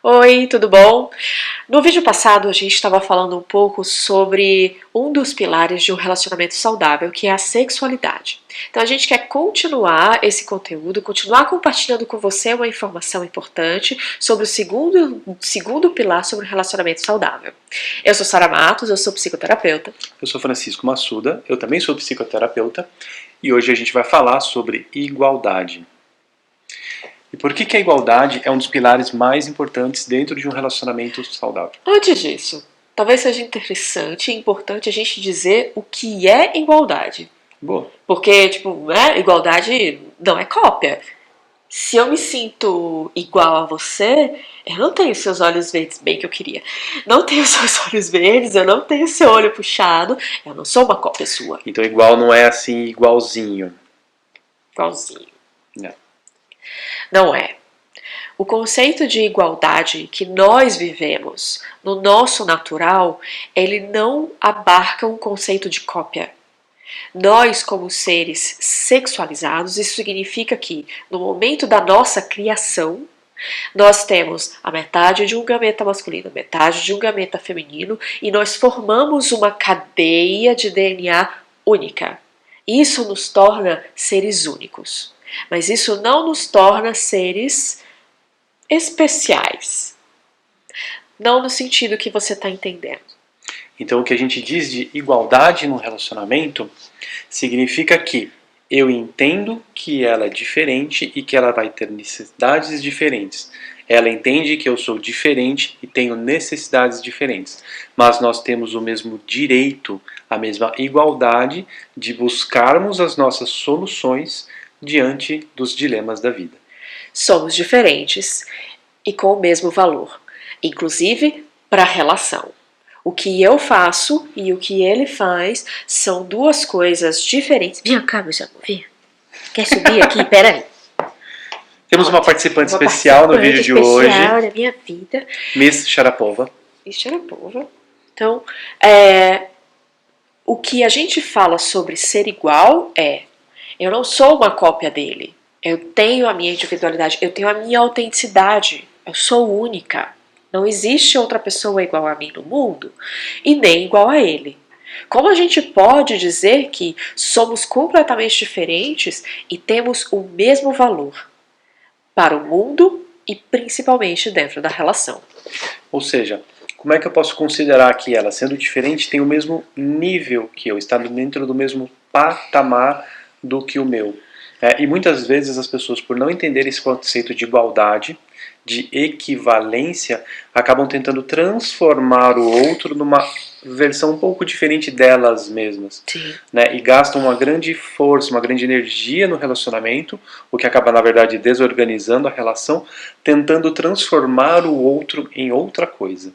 Oi, tudo bom? No vídeo passado a gente estava falando um pouco sobre um dos pilares de um relacionamento saudável, que é a sexualidade. Então a gente quer continuar esse conteúdo, continuar compartilhando com você uma informação importante sobre o segundo pilar sobre o relacionamento saudável. Eu sou Sara Matos, eu sou psicoterapeuta. Eu sou Francisco Massuda, eu também sou psicoterapeuta e hoje a gente vai falar sobre igualdade. E por que a igualdade é um dos pilares mais importantes dentro de um relacionamento saudável? Antes disso, talvez seja interessante e importante a gente dizer o que é igualdade. Boa. Porque, igualdade não é cópia. Se eu me sinto igual a você, eu não tenho seus olhos verdes, bem que eu queria. Não tenho seus olhos verdes, eu não tenho seu olho puxado, eu não sou uma cópia sua. Então igual não é assim igualzinho. Igualzinho. Não. Não é. O conceito de igualdade que nós vivemos no nosso natural, ele não abarca um conceito de cópia. Nós, como seres sexualizados, isso significa que, no momento da nossa criação, nós temos a metade de um gameta masculino, metade de um gameta feminino, e nós formamos uma cadeia de DNA única. Isso nos torna seres únicos. Mas isso não nos torna seres especiais. Não no sentido que você está entendendo. Então o que a gente diz de igualdade no relacionamento significa que eu entendo que ela é diferente e que ela vai ter necessidades diferentes. Ela entende que eu sou diferente e tenho necessidades diferentes. Mas nós temos o mesmo direito, a mesma igualdade de buscarmos as nossas soluções diante dos dilemas da vida. Somos diferentes e com o mesmo valor, inclusive para a relação. O que eu faço e o que ele faz são duas coisas diferentes. Vem cá, meu amor, vem. Quer subir aqui? Peraí. Temos uma participante especial no vídeo de hoje. Especial na minha vida. Miss Sharapova. Miss Sharapova. Então, o que a gente fala sobre ser igual é: eu não sou uma cópia dele. Eu tenho a minha individualidade, eu tenho a minha autenticidade. Eu sou única. Não existe outra pessoa igual a mim no mundo e nem igual a ele. Como a gente pode dizer que somos completamente diferentes e temos o mesmo valor para o mundo e principalmente dentro da relação? Ou seja, como é que eu posso considerar que ela, sendo diferente, tem o mesmo nível que eu, está dentro do mesmo patamar do que o meu? E muitas vezes as pessoas, por não entender esse conceito de igualdade, de equivalência, acabam tentando transformar o outro numa versão um pouco diferente delas mesmas. Sim. E gastam uma grande força, uma grande energia no relacionamento, o que acaba, na verdade, desorganizando a relação, tentando transformar o outro em outra coisa.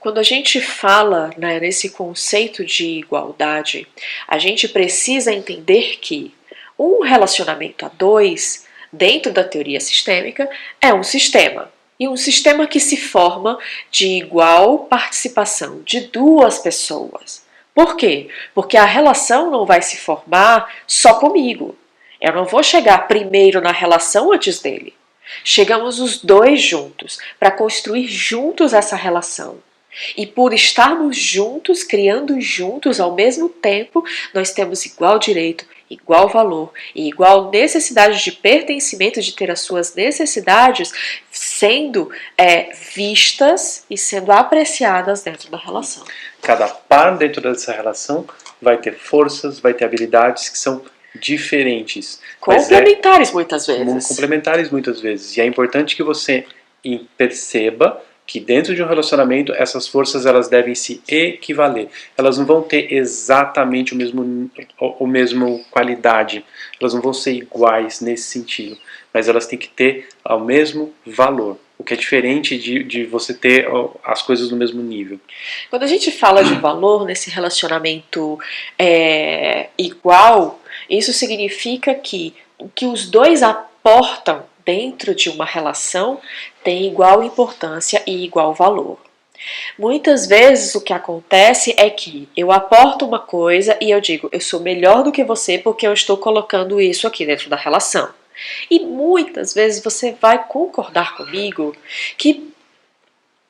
Quando a gente fala nesse conceito de igualdade, a gente precisa entender que um relacionamento a dois, dentro da teoria sistêmica, é um sistema. E um sistema que se forma de igual participação de duas pessoas. Por quê? Porque a relação não vai se formar só comigo. Eu não vou chegar primeiro na relação antes dele. Chegamos os dois juntos para construir juntos essa relação. E por estarmos juntos, criando juntos ao mesmo tempo, nós temos igual direito, igual valor e igual necessidade de pertencimento, de ter as suas necessidades sendo vistas e sendo apreciadas dentro da relação. Cada par dentro dessa relação vai ter forças, vai ter habilidades que são diferentes. Complementares muitas vezes. Complementares muitas vezes. E é importante que você perceba que dentro de um relacionamento essas forças elas devem se equivaler. Elas não vão ter exatamente o mesmo qualidade. Elas não vão ser iguais nesse sentido. Mas elas têm que ter o mesmo valor. O que é diferente de você ter as coisas no mesmo nível. Quando a gente fala de valor nesse relacionamento igual, isso significa que o que os dois aportam dentro de uma relação tem igual importância e igual valor. Muitas vezes o que acontece é que eu aporto uma coisa e eu digo, eu sou melhor do que você porque eu estou colocando isso aqui dentro da relação. E muitas vezes você vai concordar comigo que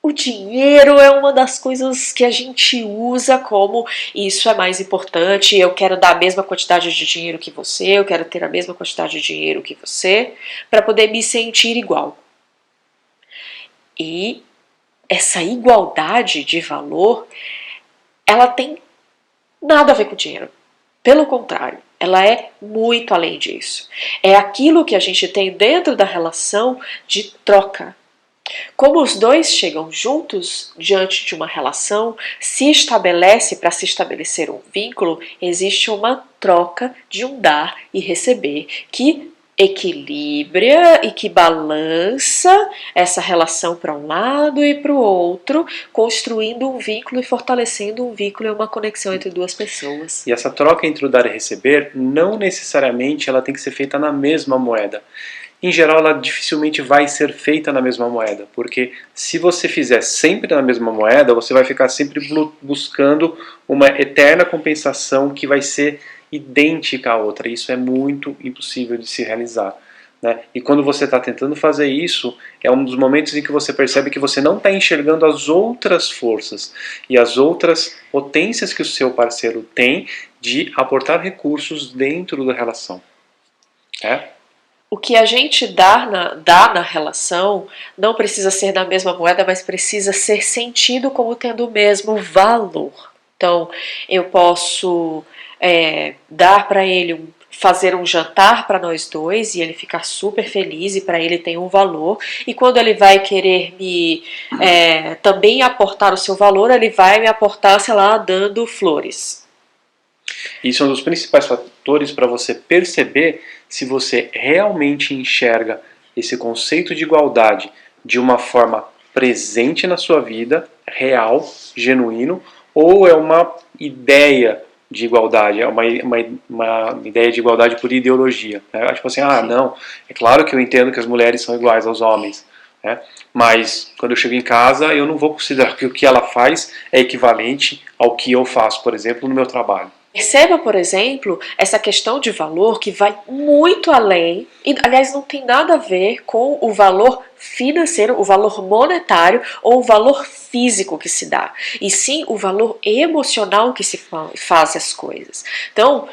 o dinheiro é uma das coisas que a gente usa como isso é mais importante, eu quero dar a mesma quantidade de dinheiro que você, eu quero ter a mesma quantidade de dinheiro que você, para poder me sentir igual. E essa igualdade de valor, ela tem nada a ver com dinheiro. Pelo contrário, ela é muito além disso. É aquilo que a gente tem dentro da relação de troca. Como os dois chegam juntos diante de uma relação, se estabelece, para se estabelecer um vínculo, existe uma troca de um dar e receber que equilibra e que balança essa relação para um lado e para o outro, construindo um vínculo e fortalecendo um vínculo e uma conexão entre duas pessoas. E essa troca entre o dar e receber, não necessariamente ela tem que ser feita na mesma moeda. Em geral, ela dificilmente vai ser feita na mesma moeda, porque se você fizer sempre na mesma moeda, você vai ficar sempre buscando uma eterna compensação que vai ser idêntica à outra. Isso é muito impossível de se realizar, né? E quando você está tentando fazer isso, é um dos momentos em que você percebe que você não está enxergando as outras forças e as outras potências que o seu parceiro tem de aportar recursos dentro da relação. O que a gente dá na relação não precisa ser da mesma moeda, mas precisa ser sentido como tendo o mesmo valor. Então, eu posso dar para ele, fazer um jantar para nós dois e ele ficar super feliz e para ele tem um valor. E quando ele vai querer me também aportar o seu valor, ele vai me aportar, sei lá, dando flores. Isso é um dos principais fatores para você perceber se você realmente enxerga esse conceito de igualdade de uma forma presente na sua vida, real, genuíno, ou é uma ideia de igualdade, é uma ideia de igualdade por ideologia. Né? Tipo assim, não, é claro que eu entendo que as mulheres são iguais aos homens, né? Mas quando eu chego em casa eu não vou considerar que o que ela faz é equivalente ao que eu faço, por exemplo, no meu trabalho. Perceba, por exemplo, essa questão de valor que vai muito além, e aliás não tem nada a ver com o valor financeiro, o valor monetário ou o valor físico que se dá, e sim o valor emocional que se faz as coisas. Então,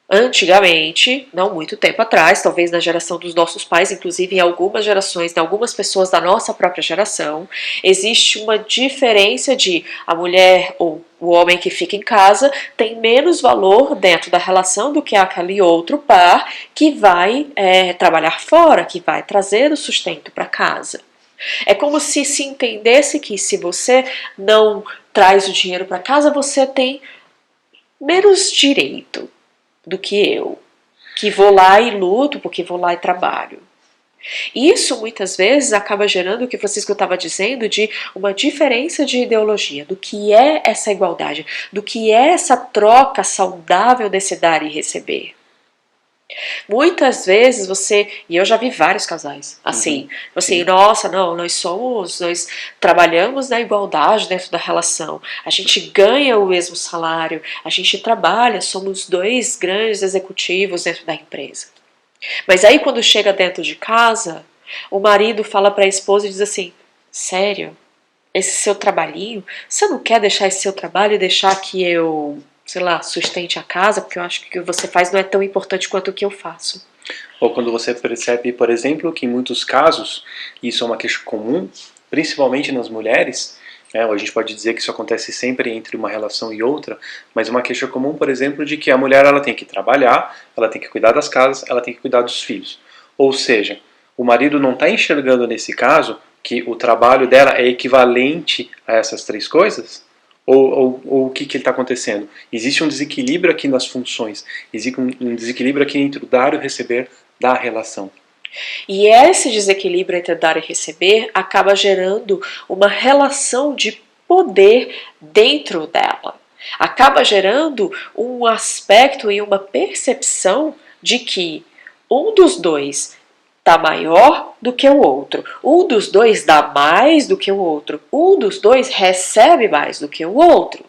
antigamente, não muito tempo atrás, talvez na geração dos nossos pais, inclusive em algumas gerações, em algumas pessoas da nossa própria geração, existe uma diferença de a mulher ou o homem que fica em casa tem menos valor dentro da relação do que aquele outro par que vai trabalhar fora, que vai trazer o sustento para casa. É como se entendesse que se você não traz o dinheiro para casa, você tem menos direito do que eu, que vou lá e luto porque vou lá e trabalho. Isso muitas vezes acaba gerando o que Francisco estava dizendo de uma diferença de ideologia, do que é essa igualdade, do que é essa troca saudável desse dar e receber. Muitas vezes e eu já vi vários casais assim, nossa, não, nós trabalhamos na igualdade dentro da relação, a gente ganha o mesmo salário, a gente trabalha, somos dois grandes executivos dentro da empresa. Mas aí quando chega dentro de casa, o marido fala para a esposa e diz assim, sério, esse seu trabalhinho, você não quer deixar esse seu trabalho e deixar que eu, sei lá, sustente a casa, porque eu acho que o que você faz não é tão importante quanto o que eu faço. Ou quando você percebe, por exemplo, que em muitos casos, isso é uma queixa comum, principalmente nas mulheres, a gente pode dizer que isso acontece sempre entre uma relação e outra, mas uma queixa comum, por exemplo, de que a mulher ela tem que trabalhar, ela tem que cuidar das casas, ela tem que cuidar dos filhos. Ou seja, o marido não está enxergando nesse caso que o trabalho dela é equivalente a essas três coisas? Ou o que está acontecendo? Existe um desequilíbrio aqui nas funções, existe um desequilíbrio aqui entre o dar e o receber da relação. E esse desequilíbrio entre dar e receber acaba gerando uma relação de poder dentro dela. Acaba gerando um aspecto e uma percepção de que um dos dois está maior do que o outro, um dos dois dá mais do que o outro, um dos dois recebe mais do que o outro.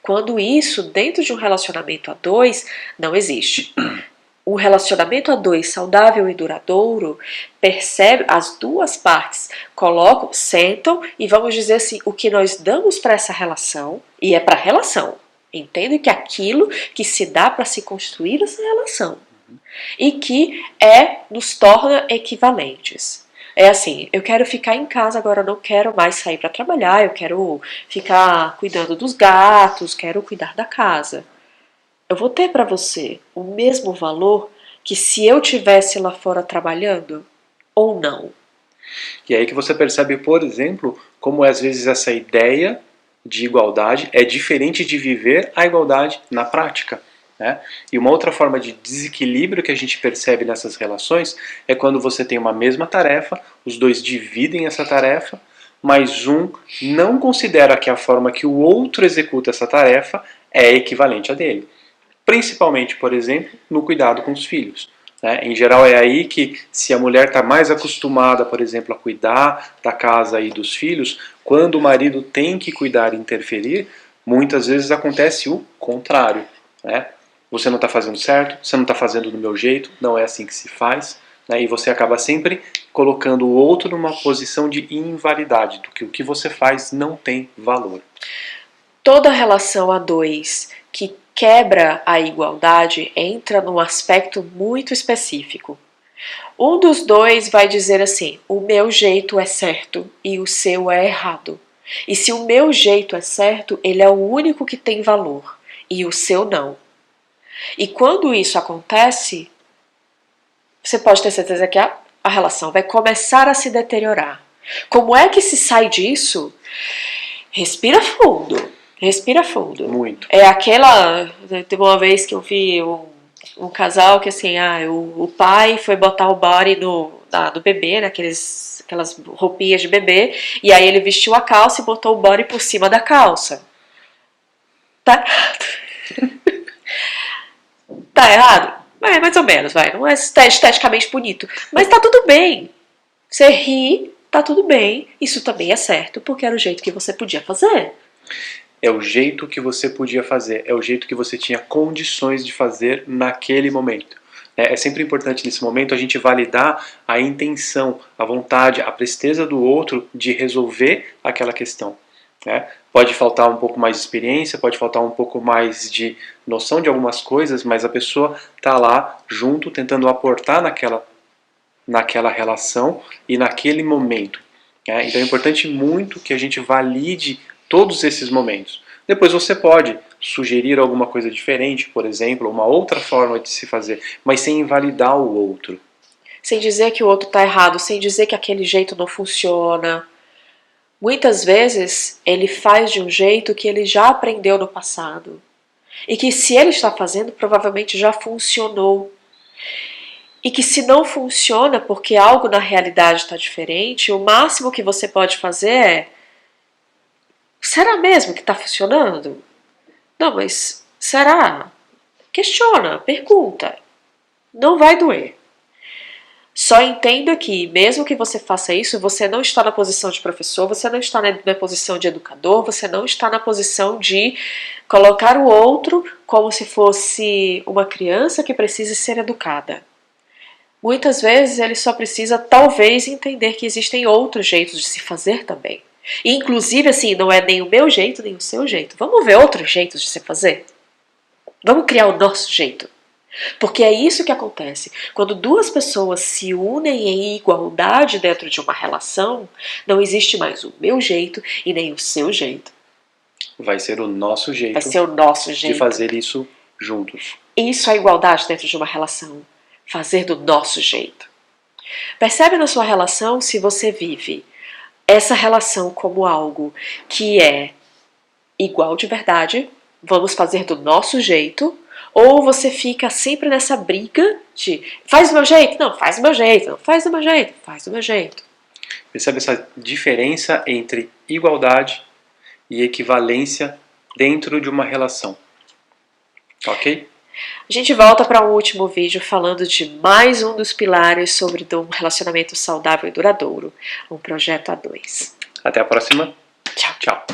Quando isso, dentro de um relacionamento a dois, não existe. um relacionamento a dois saudável e duradouro percebe, as duas partes colocam, sentam e vamos dizer assim, o que nós damos para essa relação, e é para a relação. Entende que aquilo que se dá para se construir essa relação e que nos torna equivalentes. É assim, eu quero ficar em casa agora, eu não quero mais sair para trabalhar, eu quero ficar cuidando dos gatos, quero cuidar da casa. Eu vou ter para você o mesmo valor que se eu tivesse lá fora trabalhando ou não? E aí que você percebe, por exemplo, como às vezes essa ideia de igualdade é diferente de viver a igualdade na prática. Né? E uma outra forma de desequilíbrio que a gente percebe nessas relações é quando você tem uma mesma tarefa, os dois dividem essa tarefa, mas um não considera que a forma que o outro executa essa tarefa é equivalente à dele. Principalmente, por exemplo, no cuidado com os filhos. Em geral é aí que, se a mulher está mais acostumada, por exemplo, a cuidar da casa e dos filhos, quando o marido tem que cuidar e interferir, muitas vezes acontece o contrário. Você não está fazendo certo, você não está fazendo do meu jeito, não é assim que se faz, e você acaba sempre colocando o outro numa posição de invalidade, do que o que você faz não tem valor. Toda relação a dois que quebra a igualdade entra num aspecto muito específico. Um dos dois vai dizer assim, o meu jeito é certo e o seu é errado. E se o meu jeito é certo, ele é o único que tem valor e o seu não. E quando isso acontece, você pode ter certeza que a relação vai começar a se deteriorar. Como é que se sai disso? Respira fundo. Respira fundo. Muito. É aquela... Teve uma vez que eu vi um casal que assim, o pai foi botar o body no bebê, aquelas roupinhas de bebê, e aí ele vestiu a calça e botou o body por cima da calça. Tá errado. Tá errado? É, mais ou menos, vai. Não é esteticamente bonito. Mas tá tudo bem. Você ri, tá tudo bem. Isso também é certo, porque era o jeito que você podia fazer. É o jeito que você podia fazer, é o jeito que você tinha condições de fazer naquele momento. É sempre importante nesse momento a gente validar a intenção, a vontade, a presteza do outro de resolver aquela questão. Pode faltar um pouco mais de experiência, pode faltar um pouco mais de noção de algumas coisas, mas a pessoa está lá junto, tentando aportar naquela relação e naquele momento. Então é importante muito que a gente valide todos esses momentos. Depois você pode sugerir alguma coisa diferente, por exemplo, uma outra forma de se fazer, mas sem invalidar o outro. Sem dizer que o outro está errado, sem dizer que aquele jeito não funciona. Muitas vezes ele faz de um jeito que ele já aprendeu no passado. E que se ele está fazendo, provavelmente já funcionou. E que se não funciona porque algo na realidade está diferente, o máximo que você pode fazer é: será mesmo que está funcionando? Não, mas será? Questiona, pergunta. Não vai doer. Só entenda que, mesmo que você faça isso, você não está na posição de professor, você não está na posição de educador, você não está na posição de colocar o outro como se fosse uma criança que precisa ser educada. Muitas vezes ele só precisa, talvez, entender que existem outros jeitos de se fazer também. E, inclusive, assim, não é nem o meu jeito, nem o seu jeito. Vamos ver outros jeitos de se fazer? Vamos criar o nosso jeito. Porque é isso que acontece. Quando duas pessoas se unem em igualdade dentro de uma relação, não existe mais o meu jeito e nem o seu jeito. Vai ser o nosso jeito. Vai ser o nosso jeito de fazer isso juntos. Isso é igualdade dentro de uma relação. Fazer do nosso jeito. Percebe na sua relação se você vive essa relação como algo que é igual de verdade, vamos fazer do nosso jeito, ou você fica sempre nessa briga de faz do meu jeito, não, faz do meu jeito, não, faz do meu jeito, faz do meu jeito. Percebe essa diferença entre igualdade e equivalência dentro de uma relação. Ok? A gente volta para um último vídeo falando de mais um dos pilares sobre um relacionamento saudável e duradouro, um projeto a dois. Até a próxima. Tchau. Tchau.